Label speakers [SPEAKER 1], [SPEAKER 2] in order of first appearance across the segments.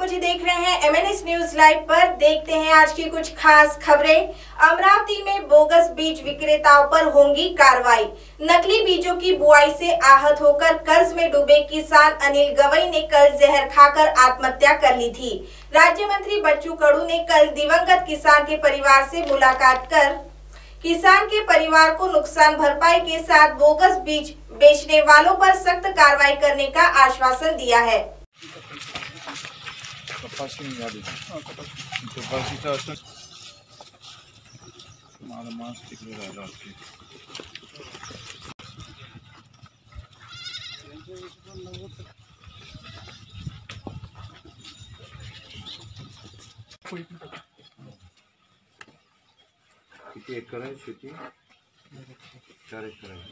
[SPEAKER 1] मुझे देख रहे हैं MNS न्यूज लाइव पर। देखते हैं आज की कुछ खास खबरें। अमरावती में बोगस बीज विक्रेताओं पर होगी कार्रवाई। नकली बीजों की बुआई से आहत होकर कर्ज में डूबे किसान अनिल गवई ने कल जहर खाकर आत्महत्या कर ली थी। राज्य मंत्री बच्चू कडू ने कल दिवंगत किसान के परिवार से मुलाकात कर किसान के परिवार को नुकसान भरपाई के साथ बोगस बीज बेचने वालों पर सख्त कार्रवाई करने का आश्वासन दिया है।
[SPEAKER 2] किती एकर आहे शेती? 4 एकर आहे।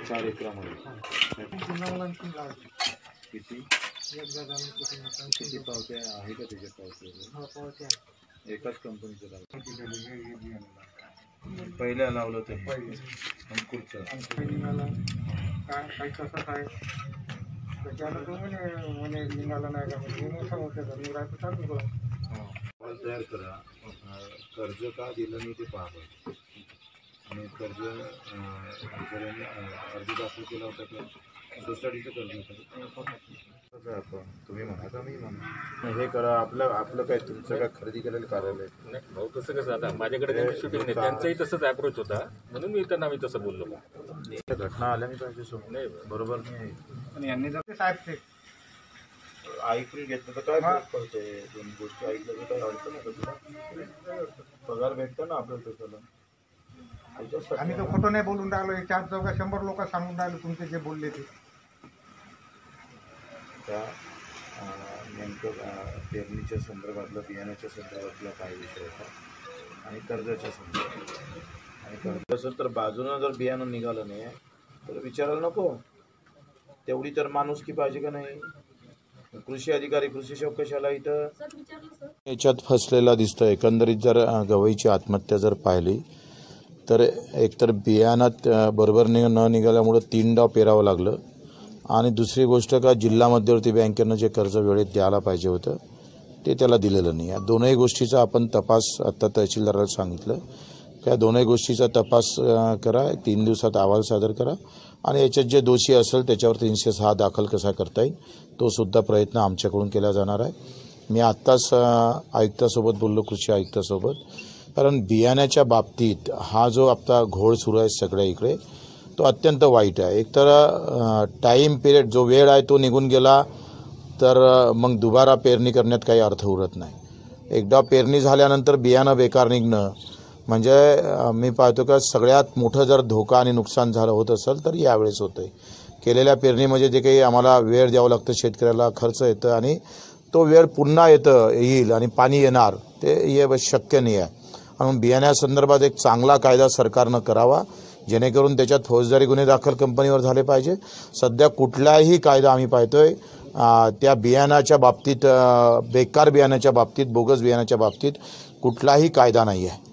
[SPEAKER 2] 4 एकरामध्ये किती किती पावते आहे का त्याच्या पावते? एकाच कंपनीचं लावलं, पहिल्या लावलं ते अंकुरचं
[SPEAKER 3] काय कसं काय त्याच्यानं तो म्हणे निघाला नाही का मोठा मोठा राहतो चालू
[SPEAKER 2] तयार करा। कर्ज का दिलं नाही ते पाहा आणि कर्ज जर अर्ज दाखल केला होता तर सोसायटीचं कर्ज होतं आपण तुम्ही म्हणा का मी म्हणा हे करा। आपलं काय तुमचं काय खरेदी केलेलं कार्यालय
[SPEAKER 4] नाही भाऊ, तसं कसं आता माझ्याकडे त्यांची शूटिंग नाही, त्यांचाही तसंच अप्रोच होता म्हणून मी त्यांना तसं बोललो।
[SPEAKER 2] घटना आल्या नाही पाहिजे सोबत नाही बरोबर नाही
[SPEAKER 3] आणि यांनी जर साहेब ते
[SPEAKER 2] ऐकून घेतलं तर काय फरक पडतंय? दोन गोष्टी ऐकलं तर काय अडचण आहे का तुला? पगार भेटतो ना आपल्याला त्याच्याला।
[SPEAKER 3] आम्ही तर खोटं नाही बोलून राहिलो, 400 लोक सांगून राहिलो तुमचे जे बोलले ते
[SPEAKER 2] त्या नेमकं पेरणीच्या संदर्भातलं बियाण्याच्या संदर्भातला काय विषय होता आणि कर्जाच्या संदर्भात। आणि कर्ज असेल तर बाजूनं जर बियाणं निघालं नाही तर विचारायला नको? तेवढी तर माणुसकी पाहिजे का नाही? कृषी अधिकारी कृषी सेवक कशाला इथं याच्यात फसलेला दिसतोय। एकंदरीत जर गवईची आत्महत्या जर पाहिली तर एकतर बियाणात बरोबर न निघाल्यामुळे 3 डाव पेरावं लागलं आणि दुसरी गोष्ट का जिल्हा मध्यवर्ती बँकेनं जे कर्ज वेळेत द्यायला पाहिजे होतं ते त्याला दिलेलं नाही। या दोनही गोष्टीचा आपण तपास आता तहसीलदाराला सांगितलं, त्या दोनही गोष्टीचा तपास करा, 3 दिवसात अहवाल सादर करा आणि याच्यात जे दोषी असेल त्याच्यावर 306 दाखल कसा करता येईल तो सुद्धा प्रयत्न आमच्याकडून केला जाणार आहे। मी आत्ताच आयुक्तासोबत बोललो, कृषी आयुक्तासोबत, कारण बियाण्याच्या बाबतीत हा जो आता घोळ सुरू आहे सगळ्या इकडे तो अत्यंत वाईट आहे। एकतर टाईम पिरियड जो वेळ आहे तो निघून गेला तर मग दुबारा पेरणी करण्यात काही अर्थ उरत नाही। एकदा पेरणी झाल्यानंतर बियाणं बेकार निघणं म्हणजे मी पाहतो का सगळ्यात मोठं जर धोका आणि नुकसान झालं होत असेल तर यावेळेस होतंय। केलेल्या पेरणीमध्ये जे काही आम्हाला वेळ द्यावं लागतं शेतकऱ्याला, खर्च येतं आणि तो वेळ पुन्हा येईल आणि पाणी येणार ते शक्य नाही आहे। म्हणून बियाण्यासंदर्भात एक चांगला कायदा सरकारनं करावा जेणेकरून त्याच्यात फौजदारी गुन्हे दाखल कंपनीवर झाले पाहिजे। सध्या कुठलाही कायदा आम्ही पाहतोय त्या बियाण्याच्या बाबतीत, बेकार बियाण्याच्या बाबतीत, बोगस बियाण्याच्या बाबतीत कुठलाही कायदा नाही आहे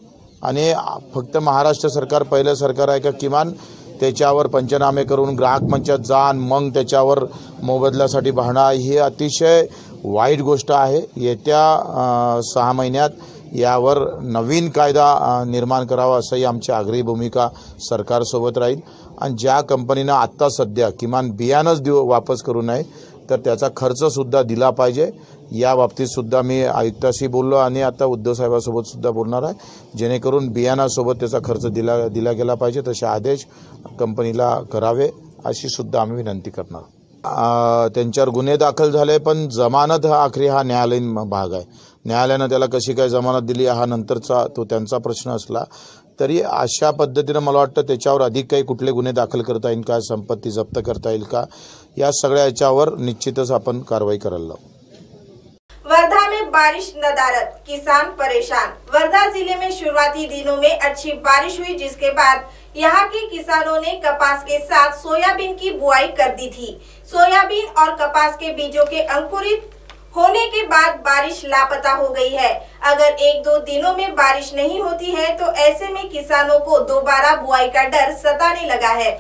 [SPEAKER 2] आणि फक्त महाराष्ट्र सरकार पहिलं सरकार आहे का किमान त्याच्यावर पंचनामे करून ग्राहक मंचात जाण मग त्याच्यावर मोबदल्यासाठी पाहणं ही अतिशय वाईट गोष्ट आहे। येत्या 6 महिन्यात यावर नवीन कायदा निर्माण करावा असंही आमची आग्रही भूमिका सरकारसोबत राहील आणि ज्या कंपनीनं आत्ता सध्या किमान बियाणंच वापस करू नये तर त्याचा खर्चसुद्धा दिला पाहिजे। या बाबतीत सुद्धा मी आयुक्ताशी बोललो आणि आता उद्धव साहेबांसोबत सुद्धा बोलणार आहे जेणेकरून बियाणासोबत त्याचा खर्च दिला गेला पाहिजे। तसे आदेश कंपनीला करावे अशी सुद्धा आम्ही विनंती करणार। त्यांच्यावर गुन्हे दाखल झाले पण जमानत हा आखरी हा न्यायालयीन भाग आहे। न्यायालयानं त्याला कशी काय जमानत दिली हा नंतरचा तो त्यांचा प्रश्न असला तरी अशा पद्धतीनं मला वाटतं त्याच्यावर अधिक काही कुठले गुन्हे दाखल करता येईल का, संपत्ती जप्त करता येईल का, या सगळ्या याच्यावर निश्चितच आपण कारवाई करायला लावू।
[SPEAKER 1] वर्धा में बारिश नदारद, किसान परेशान। वर्धा जिले में शुरुआती दिनों में अच्छी बारिश हुई जिसके बाद यहाँ के किसानों ने कपास के साथ सोयाबीन की बुआई कर दी थी। सोयाबीन और कपास के बीजों के अंकुरित होने के बाद बारिश लापता हो गई है। अगर 1-2 दिनों में बारिश नहीं होती है तो ऐसे में किसानों को दोबारा बुआई का डर सताने लगा है।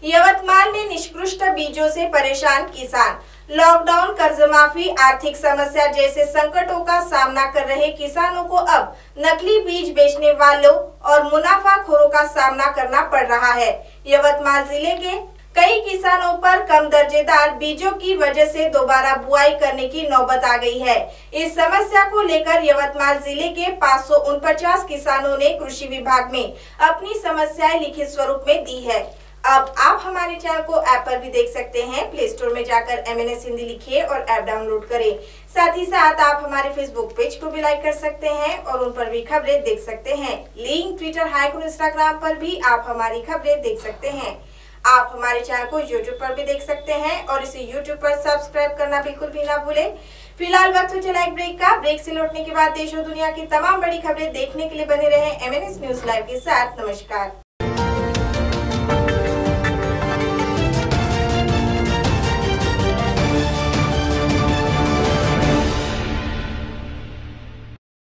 [SPEAKER 1] यवतमाल में निष्कृष्ट बीजों से परेशान किसान, लॉकडाउन, कर्ज माफी, आर्थिक समस्या जैसे संकटों का सामना कर रहे किसानों को अब नकली बीज बेचने वालों और मुनाफाखोरों का सामना करना पड़ रहा है। यवतमाल जिले के कई किसानों पर कम दर्जेदार बीजों की वजह से दोबारा बुआई करने की नौबत आ गई है। इस समस्या को लेकर यवतमाल जिले के 549 किसानों ने कृषि विभाग में अपनी समस्याएं लिखित स्वरूप में दी है। अब आप हमारे चैनल को ऐप पर भी देख सकते हैं। प्ले स्टोर में जाकर MNS हिंदी लिखिए और ऐप डाउनलोड करें। साथ ही साथ आप हमारे फेसबुक पेज को भी लाइक कर सकते हैं और उन पर भी खबरें देख सकते हैं। लिंक ट्विटर, हाइक और इंस्टाग्राम पर भी आप हमारी खबरें देख सकते हैं। आप हमारे चैनल को YouTube पर भी देख सकते हैं और इसे YouTube पर सब्सक्राइब करना बिल्कुल भी ना भूलें। फिलहाल वक्त हो चला एक ब्रेक का। ब्रेक से लौटने के बाद देश और दुनिया की तमाम बड़ी खबरें देखने के लिए बने रहें MNS न्यूज लाइव के साथ। नमस्कार।